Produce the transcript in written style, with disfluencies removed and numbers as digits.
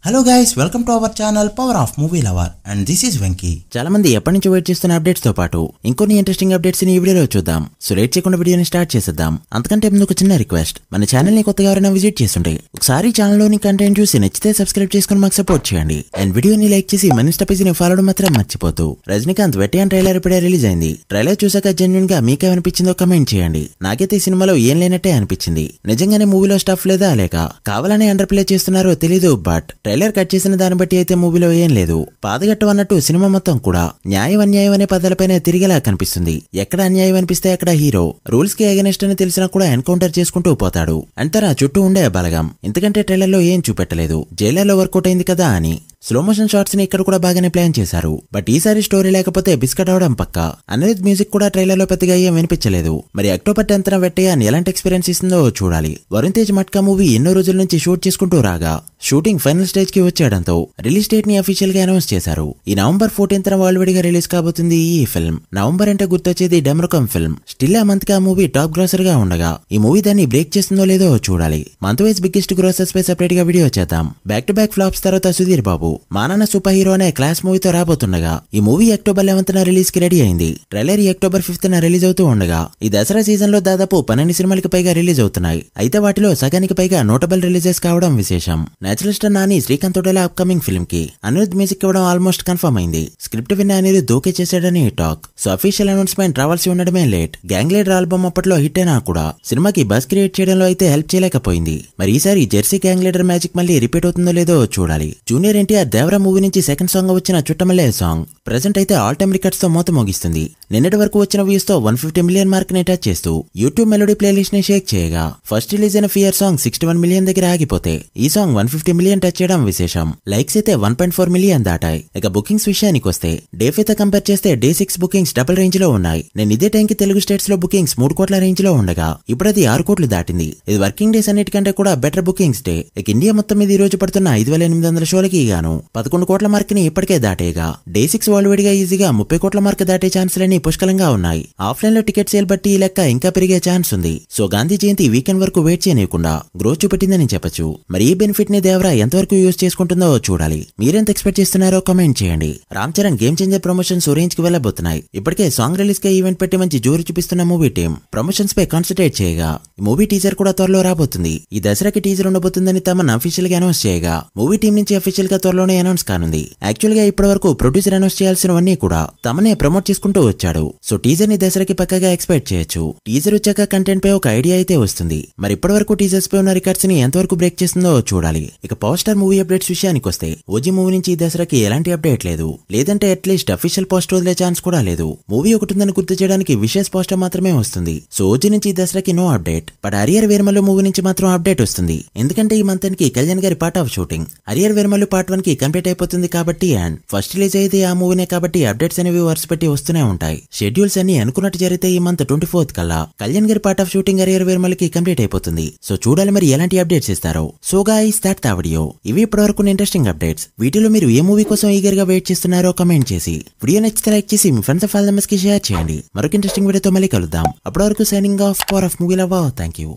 Hello guys, welcome to our channel power of movie lover and this is Venky. చాలా మంది ఎప్పటి నుంచి wait చేస్తున్న అప్డేట్స్ తో పాటు ఇంకొన్ని ఇంట్రెస్టింగ్ అప్డేట్స్ ని ఈ వీడియోలో చూద్దాం. సో లేట్ చేయకుండా వీడియోని స్టార్ట్ చేసేద్దాం. అంతకంటే ముందు ఒక చిన్న రిక్వెస్ట్, మన ఛానల్ ని కొత్తగా ఎవరైనా విజిట్ చేస్తుంటే ఒకసారి ఛానల్ లోని కంటెంట్ చూసి నచ్చితే సబ్స్క్రైబ్ చేసుకుని మాకు సపోర్ట్ చేయండి. అండ్ వీడియోని లైక్ చేసి మన ఇన్స్టా పేజ్ ని ఫాలో మాత్రం మర్చిపోతూ. రజనీకాంత్ వెట్టియాన్ ట్రైలర్ ఇప్పుడే రిలీజ్ అయింది. ట్రైలర్ చూసాక జెన్యున్ గా మీకేమనిపించిందో కమెంట్ చేయండి. నాకైతే ఈ సినిమాలో ఏం లేనట్టే అనిపించింది. నిజంగానే మూవీలో స్టఫ్ లేదా లేక కావాలనే అండర్ ప్లే చేస్తున్నారో తెలీదు. బట్ ట్రైలర్ కట్ చేసిన దాన్ని బట్టి అయితే మూవీలో ఏం లేదు. పాదగట్టు అన్నట్టు సినిమా మొత్తం కూడా న్యాయం అన్యాయం అనే పదాలపైన తిరిగేలా కనిపిస్తుంది. ఎక్కడ అన్యాయం అనిపిస్తే అక్కడ హీరో రూల్స్ కి అగెనిస్ట్ అని తెలిసినా కూడా ఎన్కౌంటర్ చేసుకుంటూ పోతాడు. అంతరా చుట్టూ ఉండే బలగం. ఇంతకంటే ట్రైలర్ లో ఏం చూపెట్టలేదు. జైలర్లో వర్కౌట్ అయింది కదా అని స్లో మోషన్ షాట్స్ ని ఇక్కడ కూడా బాగానే ప్లాన్ చేశారు. బట్ ఈసారి స్టోరీ లేకపోతే బిస్కట్ అవడం పక్క. అనిరుద్ మ్యూజిక్ కూడా ట్రైలర్ లో పెద్దగా ఏం వినిపించలేదు. మరి అక్టోబర్ 10న వెట్టయాన్ ఎలాంటి ఎక్స్పీరియన్స్ ఇస్తుందో చూడాలి. వరుణ్ తేజ్ మట్కా మూవీ ఎన్నో రోజుల నుంచి షూట్ చేసుకుంటూ రాగా షూటింగ్ ఫైనల్ స్టేజ్ కి వచ్చేయడంతో రిలీజ్ డేట్ ని అఫీషియల్ గా అనౌన్స్ చేశారు. ఈ నవంబర్ 14న వరల్డ్ వైడ్ గా రిలీజ్ కాబోతుంది ఈ ఫిల్మ్. నవంబర్ అంటే గుర్తొచ్చేది డెమరకం ఫిల్మ్. స్టిల్ ఆ మంత్ కి ఆ మూవీ టాప్ గ్రాసర్ గా ఉండగా ఈ మూవీ దాన్ని బ్రేక్ చేస్తుందో లేదో చూడాలి. మంత్ వైజ్ బిగ్గెస్ట్ గ్రాసర్స్ పై సెపరేట్ గా వీడియో చేద్దాం. బ్యాక్ టు బ్యాక్ ఫ్లాప్స్ తర్వాత సుధీర్ బాబు మానాన్న సూపర్ హీరో అనే క్లాస్ మూవీతో రాబోతుండగా ఈ మూవీ అక్టోబర్ 11న రిలీజ్ కి రెడీ అయింది. ట్రైలర్ అక్టోబర్ 5న రిలీజ్ అవుతూ ఉండగా ఈ దసరా సీజన్ లో దాదాపు 12 సినిమాలకి పైగా రిలీజ్ అవుతున్నాయి. అయితే వాటిలో సగానికి పైగా నోటబుల్ రిలీజెస్ కావడం విశేషం. నేచురల్ స్టార్ నాని శ్రీకాంత్ తోటల అప్కమింగ్ ఫిల్మ్ కి అనిరుద్ మ్యూజిక్ ఇవ్వడం ఆల్మోస్ట్ కన్ఫర్మ్ అయింది. స్క్రిప్ట్ విన్న అనిరుద్ ఓకే చేశాడని టాక్. సో అఫీషియల్ అనౌన్స్మెంట్ రావాల్సి ఉండడమే లేట్. గ్యాంగ్ లీడర్ ఆల్బమ్ అప్పట్లో హిట్ అయినా కూడా సినిమాకి బస్ క్రియేట్ చేయడంలో అయితే హెల్ప్ చేయలేకపోయింది. మరి ఈసారి జెర్సీ గ్యాంగ్ లీడర్ మ్యాజిక్ మళ్ళీ రిపీట్ అవుతుందో లేదో చూడాలి. జూనియర్ ఎన్టీఆర్ దేవరా మూవీ నుంచి సెకండ్ సాంగ్ వచ్చిన చుట్టమల్లే సాంగ్ ప్రెజెంట్ అయితే ఆల్ టైమ్ రికార్డ్స్ తో మోత మోగిస్తుంది. నిన్నటి వరకు వచ్చిన వ్యూస్ తో 150 మిలియన్ మార్క్ ని టచ్ చేస్తూ యూట్యూబ్ మెలోడీ ప్లేలిస్ట్ ని షేక్ చేయగా ఫస్ట్ రిలీజ్ అయిన ఫియర్ సాంగ్ 61 మిలియన్ దగ్గర ఆగిపోతే ఈ సాంగ్ 150 మిలియన్ టచ్ చేయడం విశేషం. లైక్స్ అయితే 1.4 మిలియన్ దాటాయి. ఇక బుకింగ్స్ విషయానికి వస్తే డే 5 తో కంపేర్ చేస్తే డే 6 బుకింగ్స్ డబుల్ రేంజ్ లో ఉన్నాయి. నేను ఇదే టైం కి తెలుగు స్టేట్స్ లో బుకింగ్స్ 3 కోట్ల రేంజ్ లో ఉండగా ఇప్పుడు అది 6 కోట్లు దాటింది. ఇది వర్కింగ్ డేస్ అన్నిటికంటే కూడా బెటర్ బుకింగ్స్ డే. ఇక ఇండియా మొత్తం మీద ఈ రోజు పడుతున్న 5800 షోలకి గాను 11 కోట్ల మార్క్ ని ఇప్పటికే దాటేగా డే 6 వరల్డ్ వైడ్ గా ఈజీగా 30 కోట్ల మార్క్ దాటే ఛాన్స్లన్నీ పుష్కలంగా ఉన్నాయి. ఆఫ్లైన్ లో టికెట్ సేల్ బట్టి ఈ లెక్క ఇంకా పెరిగే ఛాన్స్ ఉంది. సో గాంధీ జయంతి వీకెండ్ వరకు వెయిట్ చేయకుండా గ్రోత్ చూపెట్టిందని చెప్పొచ్చు. మరి ఈ బెనిఫిట్ ని దేవరా ఎంతవరకు యూజ్ చేసుకుంటుందో చూడాలి. మీరెంత ఎక్స్పెక్ట్ చేస్తున్నారో కమెంట్ చేయండి. Ram Charan game changer promotions range కి వెళ్లబోతున్నాయి. ఇప్పటికే సాంగ్ రిలీజ్ కి ఈవెంట్ పెట్టి మంచి జోరు చూపిస్తున్న మూవీ టీం ప్రమోషన్స్ పై కాన్సన్ట్రేట్ చేయగా ఈ మూవీ టీజర్ కూడా త్వరలో రాబోతుంది. ఈ దసరాకి టీజర్ ఉండబోతుందని తమను అఫీషియల్ గా అనౌన్స్ చేయగా మూవీ టీం నుంచి అఫీషియల్ గా త్వరలోనే అనౌన్స్ కానుంది. యాక్చువల్ గా ఇప్పటి వరకు ప్రొడ్యూసర్ అనౌన్స్ చేయాల్సినవన్నీ కూడా తమనే ప్రమోట్ చేసుకుంటూ వచ్చాడు. సో టీజర్ ని దసరాకి పక్కగా ఎక్స్పెక్ట్ చేయొచ్చు. టీజర్ వచ్చాక కంటెంట్ పై ఒక ఐడియా అయితే వస్తుంది. మరి ఇప్పటి వరకు టీజర్స్ పై ఉన్న రికార్డ్స్ ని ఎంతవరకు బ్రేక్ చేస్తుందో చూడాలి. ఇక పవర్ స్టార్ మూవీ అప్డేట్స్ విషయానికి వస్తే ఓజీ మూవీ నుంచి ఈ దసరాకి ఎలాంటి అప్డేట్ లేదు. లేదంటే అట్లీస్ట్ అఫీషియల్ పోస్టర్ వదిలే ఛాన్స్ కూడా లేదు. మూవీ ఒకటి ఉందని గుర్తు చేయడానికి విశేష పోస్టర్ మాత్రమే వస్తుంది. సో ఓజీ నుంచి ఈ దసరాకి no update. But Harihara Veeramallu movie నుంచి మాత్రం అప్డేట్ వస్తుంది. ఎందుకంటే ఈ మంత్ కి కళ్యాణ్ గారి part of shooting Harihara Veeramallu part 1 కి కంప్లీట్ అయిపోతుంది కాబట్టి అండ్ ఫస్ట్ రిలీజ్ అయితే ఆ మూవీనే కాబట్టి అప్డేట్స్ అనేవి వరుస పెట్టి వస్తూనే ఉంటాయి. షెడ్యూల్స్ అన్ని అనుకున్నట్టు జరిగితే ఈ మంత్ 24th కల్లా కళ్యాణ్ గారి పార్ట్ ఆఫ్ షూటింగ్ హరియర్ వేర్మల్కి కంప్లీట్ అయిపోతుంది. సో చూడాలి మరి ఎలాంటి అప్డేట్స్ ఇస్తారో. So guys that the video. ఇవి ఇప్పటివరకు ఇంట్రెస్టింగ్ అప్డేట్స్. వీటిలో మీరు ఏ మూవీ కోసం ఈగర్ గా వెయిట్ చేస్తున్నారో కమెంట్ చేసి వీడియో నచ్చితే లైక్ చేసి మీ ఫ్రెండ్స్ ఫాలోవర్స్ కి షేర్ చేయండి. మరొక ఇంట్రెస్టింగ్ వీడియోతో మళ్ళీ కలుద్దాం. అప్పటి వరకు signing off power of movie lover. Thank you.